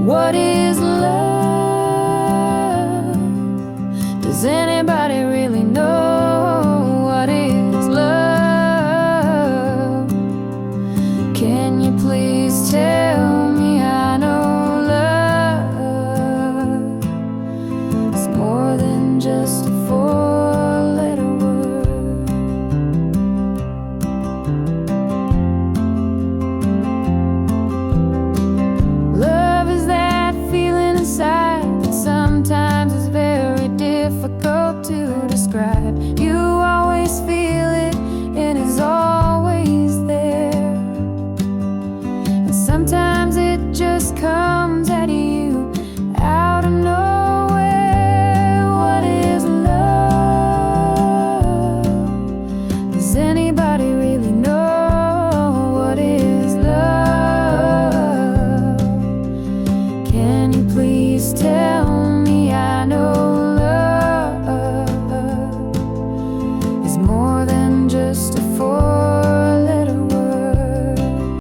What is love? Does anybody really know what is love? Can you please tell me? I know love is more than just a four-letter word. Love is that feeling inside that sometimes is very difficult to describe. You always feel it and it's always there, and sometimes it just comes at you out of nowhere. What is love? Does anybody really know what is love? Can you please tell